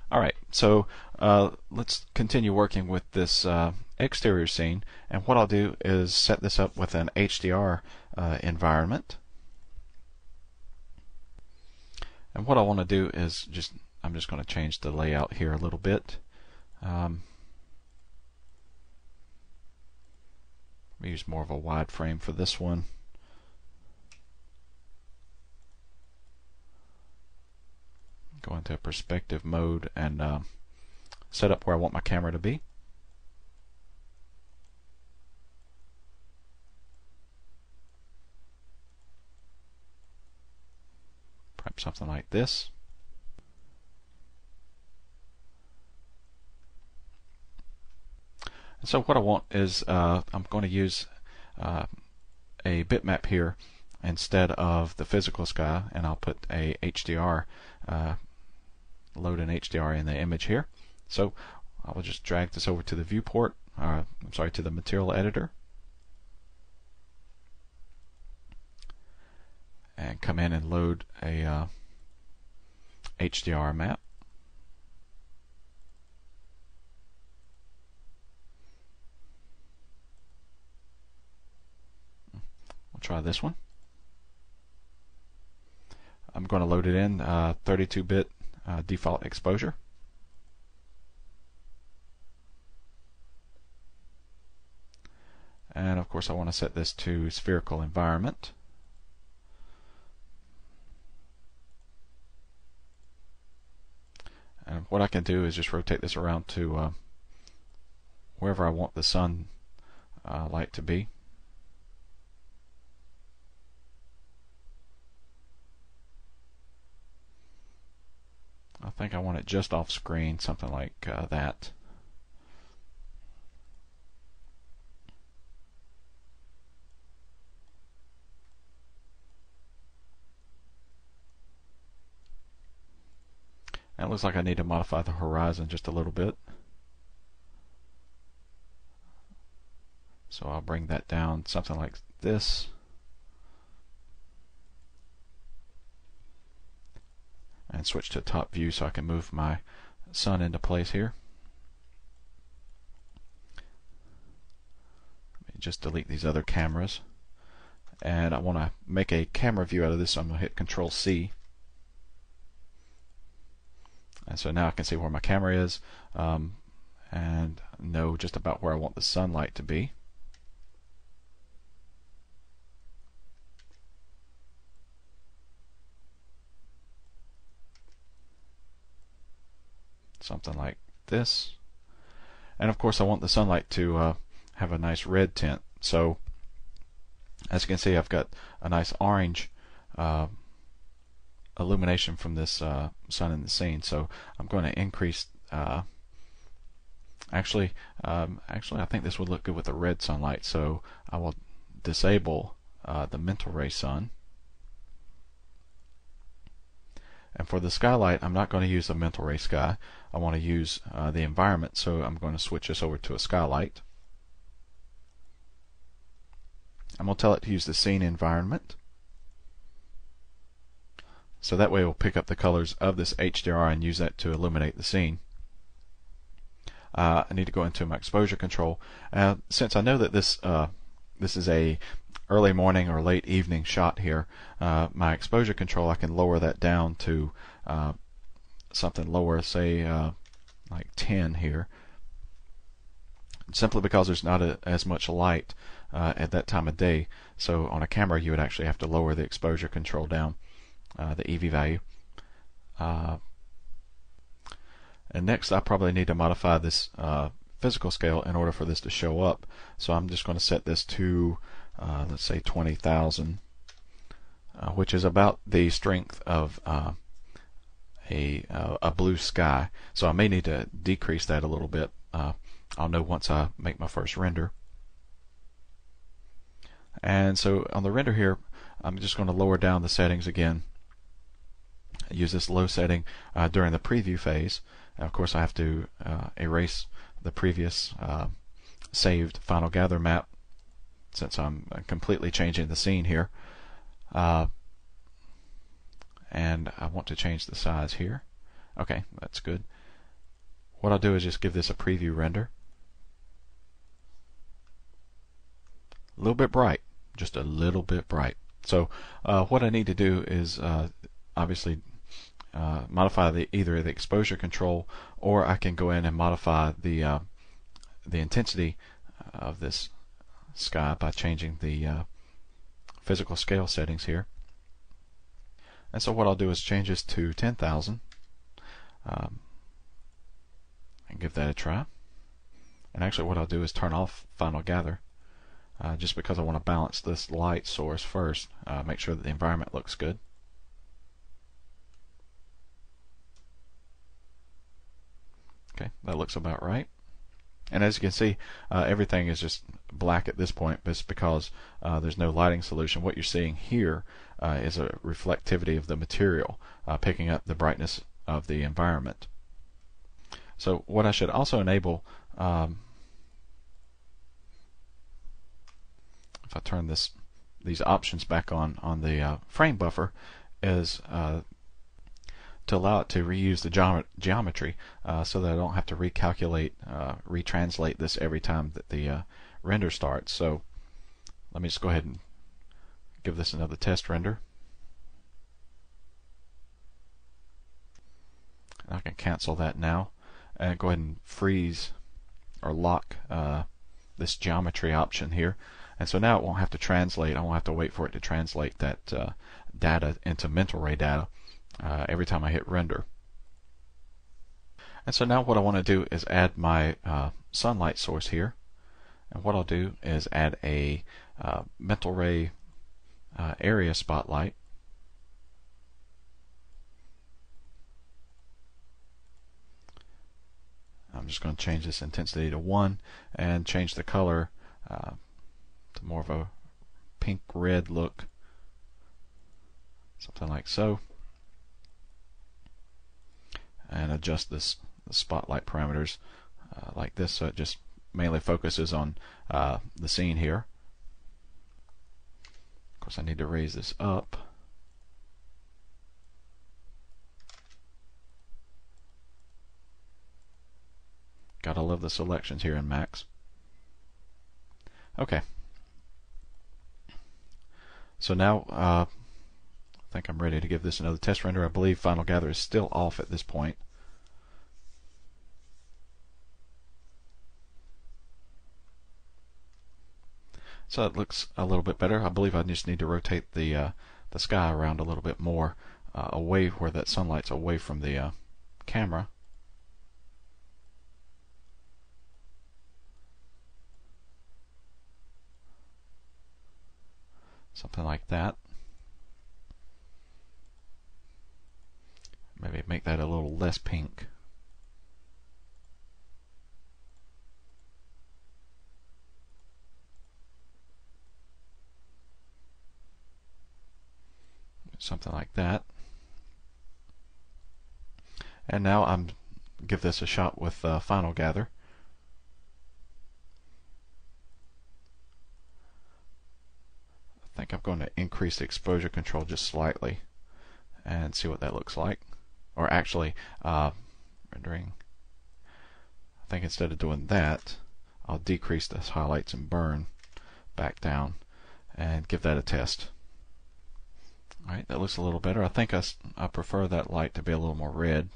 Alright, so let's continue working with this exterior scene, and what I'll do is set this up with an HDR environment. And what I want to do is I'm just going to change the layout here a little bit. Use more of a wide frame for this one. Go into perspective mode and set up where I want my camera to be. Perhaps something like this. And so what I want is I'm going to use a bitmap here instead of the physical sky, and I'll put a HDR load an HDR in the image here. So I will just drag this over to the viewport, to the material editor, and come in and load a HDR map. We'll try this one. I'm going to load it in 32-bit default exposure. And of course I want to set this to spherical environment. And what I can do is just rotate this around to wherever I want the sun light to be. I think I want it just off screen, something like that. And it looks like I need to modify the horizon just a little bit. So I'll bring that down something like this. And switch to top view so I can move my sun into place here. Let me just delete these other cameras. And I want to make a camera view out of this, so I'm going to hit Control C. And so now I can see where my camera is and know just about where I want the sunlight to be. Something like this. And of course I want the sunlight to have a nice red tint. So as you can see, I've got a nice orange illumination from this sun in the scene. So I'm going to increase actually I think this would look good with the red sunlight, so I will disable the mental ray sun. And for the skylight, I'm not going to use the mental ray sky. I want to use the environment, so I'm going to switch this over to a skylight. I'm going to tell it to use the scene environment. So that way it will pick up the colors of this HDR and use that to illuminate the scene. I need to go into my exposure control. Since I know that this is a early morning or late evening shot here, my exposure control, I can lower that down to something lower, say like 10 here, simply because there's not as much light at that time of day. So on a camera you would actually have to lower the exposure control down, the EV value. And next I probably need to modify this physical scale in order for this to show up. So I'm just going to set this to let's say 20,000, which is about the strength of a blue sky. So I may need to decrease that a little bit. I'll know once I make my first render. And so on the render here, I'm just going to lower down the settings again. Use this low setting during the preview phase. And of course I have to erase the previous saved final gather map, since I'm completely changing the scene here. And I want to change the size here. Okay, that's good. what I'll do is just give this a preview render. A little bit bright, just a little bit bright. So what I need to do is obviously modify either the exposure control, or I can go in and modify the intensity of this sky by changing the physical scale settings here. And so what I'll do is change this to 10,000 and give that a try. And actually what I'll do is turn off Final Gather just because I want to balance this light source first, make sure that the environment looks good. Okay, that looks about right. And as you can see, everything is just black at this point, but it's because there's no lighting solution. What you're seeing here is a reflectivity of the material, picking up the brightness of the environment. So what I should also enable, if I turn these options back on the frame buffer, is to allow it to reuse the geometry so that I don't have to recalculate, retranslate this every time that the render starts. So let me just go ahead and give this another test render. And I can cancel that now and go ahead and freeze or lock this geometry option here. And so now it won't have to translate. I won't have to wait for it to translate that data into mental ray data every time I hit render. And so now what I want to do is add my sunlight source here. And what I'll do is add a mental ray area spotlight. I'm just going to change this intensity to 1 and change the color to more of a pink red look, something like so, and adjust the spotlight parameters like this so it just mainly focuses on the scene here. Of course I need to raise this up. Gotta love the selections here in Max. Okay. So now I think I'm ready to give this another test render. I believe Final Gather is still off at this point. So it looks a little bit better. I believe I just need to rotate the sky around a little bit more, away where that sunlight's away from the camera. Something like that. Maybe make that a little less pink. Something like that. And now I'm give this a shot with Final Gather. I think I'm going to increase the exposure control just slightly and see what that looks like. Or actually, rendering. I think instead of doing that, I'll decrease this highlights and burn back down and give that a test. Alright, that looks a little better. I think I prefer that light to be a little more red.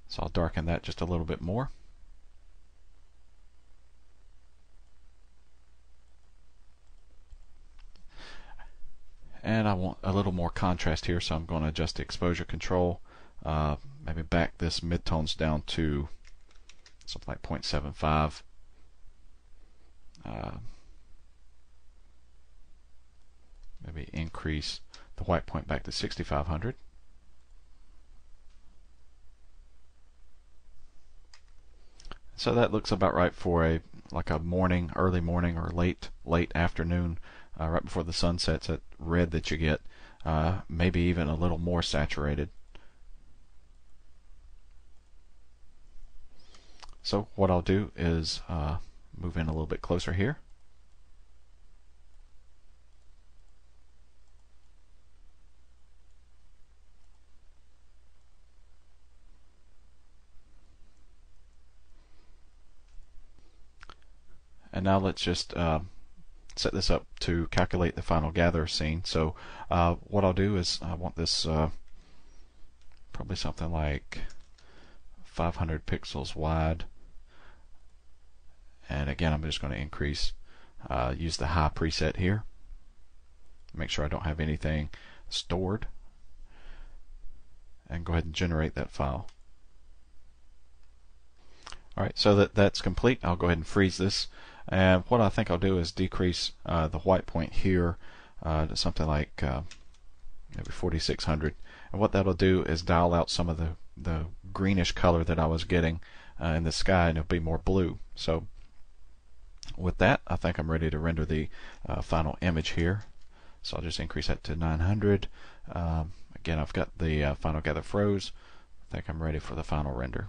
So I'll darken that just a little bit more. And I want a little more contrast here, so I'm going to adjust the exposure control. Maybe back this midtones down to something like 0.75. Maybe increase the white point back to 6500. So that looks about right for like a morning, early morning, or late afternoon, right before the sun sets. That red that you get, maybe even a little more saturated. So what I'll do is move in a little bit closer here. And now let's just set this up to calculate the final gather scene. So what I'll do is I want this probably something like 500 pixels wide, and again I'm just going to increase, use the high preset here, make sure I don't have anything stored, and go ahead and generate that file. Alright, so that's complete. I'll go ahead and freeze this, and what I think I'll do is decrease the white point here to something like maybe 4600, and what that'll do is dial out some of the greenish color that I was getting in the sky, and it'll be more blue. So with that, I think I'm ready to render the final image here. So I'll just increase that to 900. Again, I've got the final gather froze. I think I'm ready for the final render.